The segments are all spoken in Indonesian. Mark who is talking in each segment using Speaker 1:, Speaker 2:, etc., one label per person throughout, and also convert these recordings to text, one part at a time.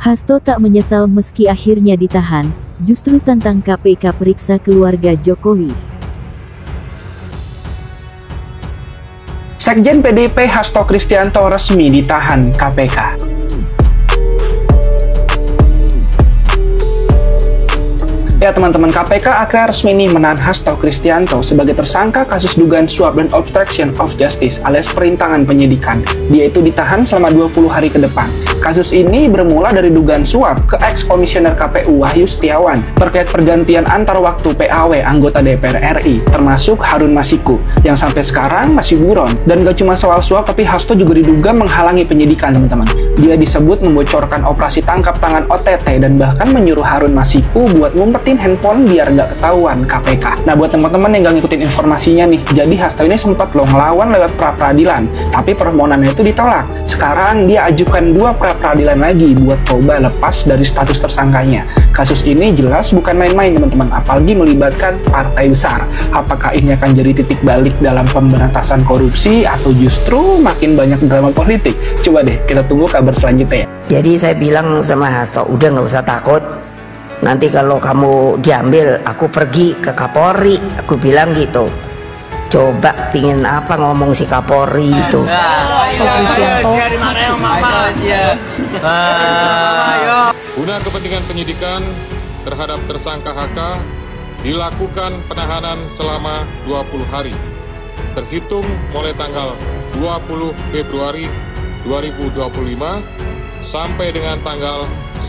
Speaker 1: Hasto tak menyesal meski akhirnya ditahan, justru tantang KPK periksa keluarga Jokowi.
Speaker 2: Sekjen PDIP Hasto Kristianto resmi ditahan KPK. Ya teman-teman, KPK akhirnya resmi menahan Hasto Kristianto sebagai tersangka kasus dugaan suap dan obstruction of justice alias perintangan penyidikan. Dia itu ditahan selama 20 hari ke depan. Kasus ini bermula dari dugaan suap ke ex-komisioner KPU Wahyu Setiawan terkait pergantian antar waktu PAW anggota DPR RI, termasuk Harun Masiku, yang sampai sekarang masih buron. Dan gak cuma soal suap, tapi Hasto juga diduga menghalangi penyidikan, teman-teman. Dia disebut membocorkan operasi tangkap tangan OTT dan bahkan menyuruh Harun Masiku buat ngumpetin handphone biar nggak ketahuan KPK. Nah, buat teman-teman yang nggak ngikutin informasinya nih, jadi Hasto ini sempat loh ngelawan lewat pra-peradilan, tapi permohonannya itu ditolak. Sekarang dia ajukan 2 pra-peradilan lagi buat coba lepas dari status tersangkanya. Kasus ini jelas bukan main-main, teman-teman, apalagi melibatkan partai besar. Apakah ini akan jadi titik balik dalam pemberantasan korupsi atau justru makin banyak drama politik? Coba deh kita tunggu kabar selanjutnya ya.
Speaker 3: Jadi saya bilang sama Hasto, udah nggak usah takut. Nanti kalau kamu diambil, aku pergi ke Kapolri. Aku bilang gitu. Coba pingin apa ngomong si Kapolri itu.
Speaker 4: Guna kepentingan penyidikan terhadap tersangka HK dilakukan penahanan selama 20 hari. Terhitung mulai tanggal 20 Februari 2025 sampai dengan tanggal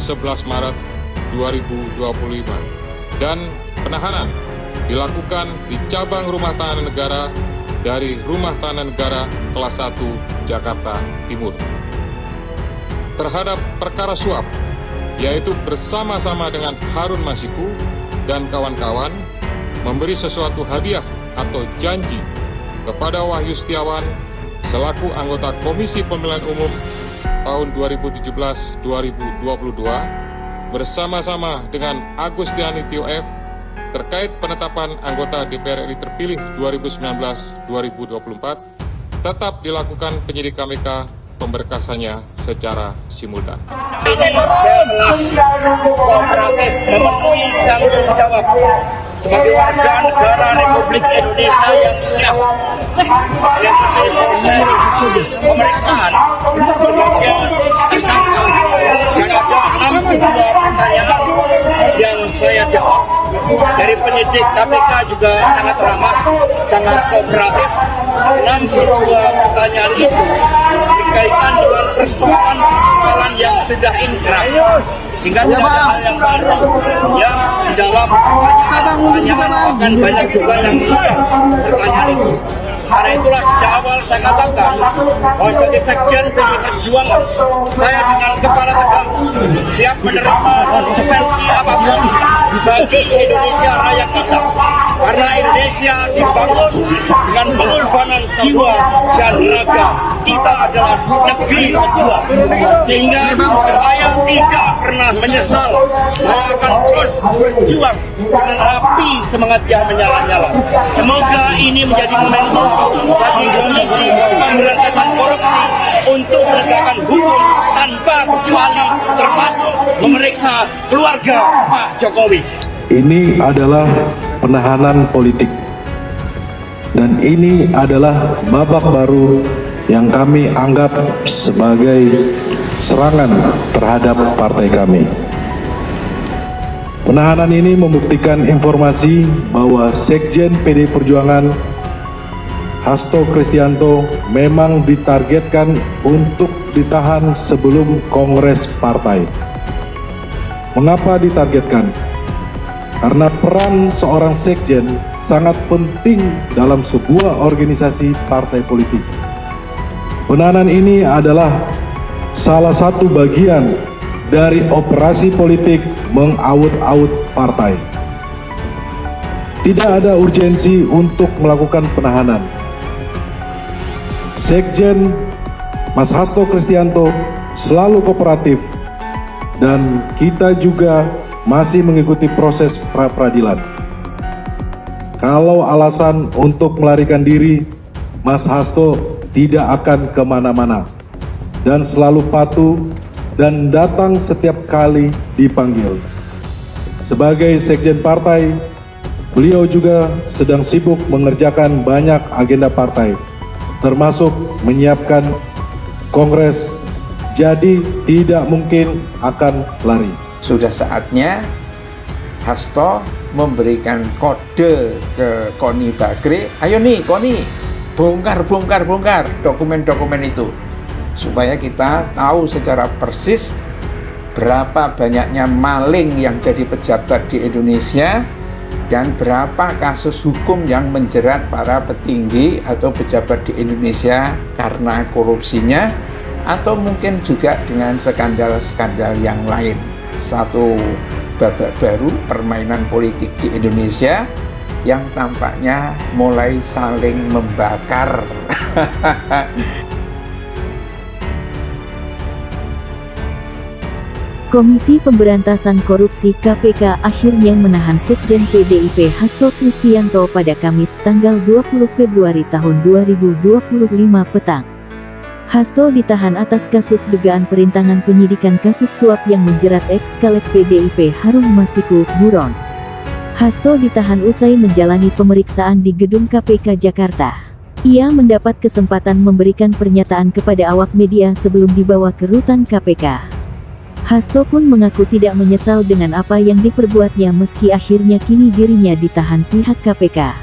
Speaker 4: 11 Maret 2025, dan penahanan dilakukan di cabang Rumah Tahanan Negara dari Rumah Tahanan Negara kelas 1 Jakarta Timur. Terhadap perkara suap, yaitu bersama-sama dengan Harun Masiku dan kawan-kawan memberi sesuatu hadiah atau janji kepada Wahyu Setiawan selaku anggota Komisi Pemilihan Umum tahun 2017-2022 bersama-sama dengan Agustiani Tio F terkait penetapan anggota DPR RI terpilih 2019-2024 tetap dilakukan penyidik KPK pemberkasannya secara simultan.
Speaker 5: Ini saya telah kooperatif memenuhi tanggung jawab sebagai warga negara Republik Indonesia yang siap mengikuti proses pemeriksaan sebagai tersangka. Dan ada 62 pertanyaan yang saya jawab. Dari penyidik KPK juga sangat ramah, sangat kooperatif. 62 pertanyaan itu berkaitan dengan persoalan-persoalan yang sudah inkrah, sehingga tidak ada hal yang baru yang di dalam pertanyaan akan banyak juga yang mengundang pertanyaan itu. Karena itulah sejak awal saya katakan bahwa sebagai sekjen PDI Perjuangan, saya dengan kepala tegak siap menerima konsekuensi apapun bagi Indonesia Raya kita. Karena Indonesia dibangun dengan pengorbanan jiwa dan raga. Kita adalah negeri pejuang. Sehingga saya tidak pernah menyesal. Saya akan terus berjuang dengan api semangat yang menyala-nyala. Semoga ini menjadi momentum bagi Komisi Pemberantasan Korupsi untuk menegakkan hukum tanpa kecuali, termasuk memeriksa keluarga Pak Jokowi.
Speaker 6: Ini adalah penahanan politik, dan ini adalah babak baru yang kami anggap sebagai serangan terhadap partai kami. Penahanan ini membuktikan informasi bahwa Sekjen PDI Perjuangan Hasto Kristianto memang ditargetkan untuk ditahan sebelum Kongres Partai. Mengapa ditargetkan? Karena peran seorang sekjen sangat penting dalam sebuah organisasi partai politik. Penahanan ini adalah salah satu bagian dari operasi politik mengaut-aut partai. Tidak ada urgensi untuk melakukan penahanan. Sekjen Mas Hasto Kristianto selalu kooperatif, dan kita juga masih mengikuti proses pra-peradilan. Kalau alasan untuk melarikan diri, Mas Hasto tidak akan kemana-mana dan selalu patuh dan datang setiap kali dipanggil. Sebagai sekjen partai, beliau juga sedang sibuk mengerjakan banyak agenda partai, termasuk menyiapkan kongres, jadi tidak mungkin akan lari.
Speaker 7: Sudah saatnya Hasto memberikan kode ke Koni Bakri, ayo nih Koni, bongkar dokumen-dokumen itu, supaya kita tahu secara persis berapa banyaknya maling yang jadi pejabat di Indonesia dan berapa kasus hukum yang menjerat para petinggi atau pejabat di Indonesia karena korupsinya atau mungkin juga dengan skandal-skandal yang lain. Satu babak baru permainan politik di Indonesia yang tampaknya mulai saling membakar.
Speaker 1: Komisi Pemberantasan Korupsi KPK akhirnya menahan Sekjen PDIP Hasto Kristianto pada Kamis tanggal 20 Februari tahun 2025 petang. Hasto ditahan atas kasus dugaan perintangan penyidikan kasus suap yang menjerat ex-caleg PDIP Harun Masiku, buron. Hasto ditahan usai menjalani pemeriksaan di gedung KPK Jakarta. Ia mendapat kesempatan memberikan pernyataan kepada awak media sebelum dibawa ke rutan KPK. Hasto pun mengaku tidak menyesal dengan apa yang diperbuatnya meski akhirnya kini dirinya ditahan pihak KPK.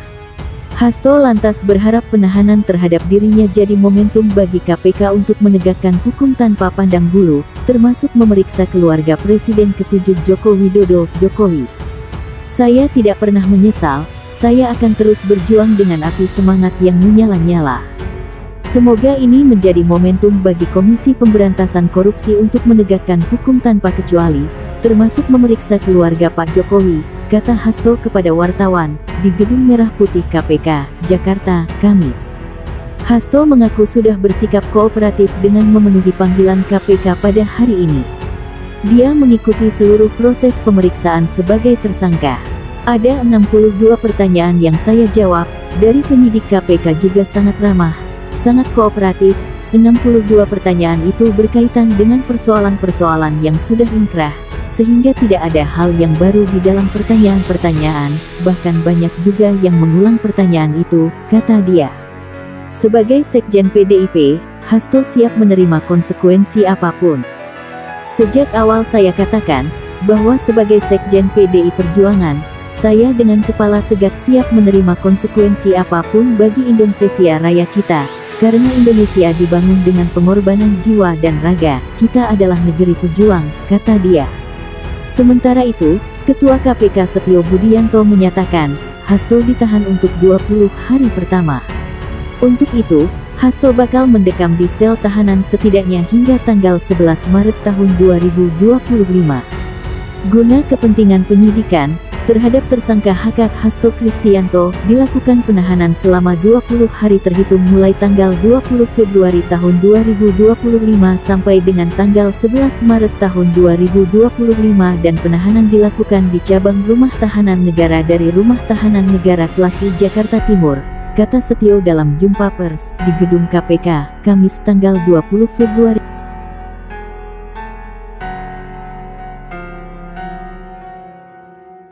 Speaker 1: Hasto lantas berharap penahanan terhadap dirinya jadi momentum bagi KPK untuk menegakkan hukum tanpa pandang bulu, termasuk memeriksa keluarga Presiden ke-7 Joko Widodo, Jokowi. Saya tidak pernah menyesal, saya akan terus berjuang dengan api semangat yang menyala-nyala. Semoga ini menjadi momentum bagi Komisi Pemberantasan Korupsi untuk menegakkan hukum tanpa kecuali, termasuk memeriksa keluarga Pak Jokowi, kata Hasto kepada wartawan di Gedung Merah Putih KPK, Jakarta, Kamis. Hasto mengaku sudah bersikap kooperatif dengan memenuhi panggilan KPK pada hari ini. Dia mengikuti seluruh proses pemeriksaan sebagai tersangka. Ada 62 pertanyaan yang saya jawab, dari penyidik KPK juga sangat ramah, sangat kooperatif. 62 pertanyaan itu berkaitan dengan persoalan-persoalan yang sudah inkrah, sehingga tidak ada hal yang baru di dalam pertanyaan-pertanyaan, bahkan banyak juga yang mengulang pertanyaan itu, kata dia. Sebagai Sekjen PDIP, Hasto siap menerima konsekuensi apapun. Sejak awal saya katakan, bahwa sebagai Sekjen PDI Perjuangan, saya dengan kepala tegak siap menerima konsekuensi apapun bagi Indonesia Raya kita, karena Indonesia dibangun dengan pengorbanan jiwa dan raga, kita adalah negeri pejuang, kata dia. Sementara itu, Ketua KPK Setio Budianto menyatakan, Hasto ditahan untuk 20 hari pertama. Untuk itu, Hasto bakal mendekam di sel tahanan setidaknya hingga tanggal 11 Maret tahun 2025. Guna kepentingan penyidikan, terhadap tersangka HK Hasto Kristianto, dilakukan penahanan selama 20 hari terhitung mulai tanggal 20 Februari tahun 2025 sampai dengan tanggal 11 Maret tahun 2025 dan penahanan dilakukan di cabang Rumah Tahanan Negara dari Rumah Tahanan Negara Kelasi Jakarta Timur, kata Setio dalam jumpa pers di Gedung KPK, Kamis tanggal 20 Februari.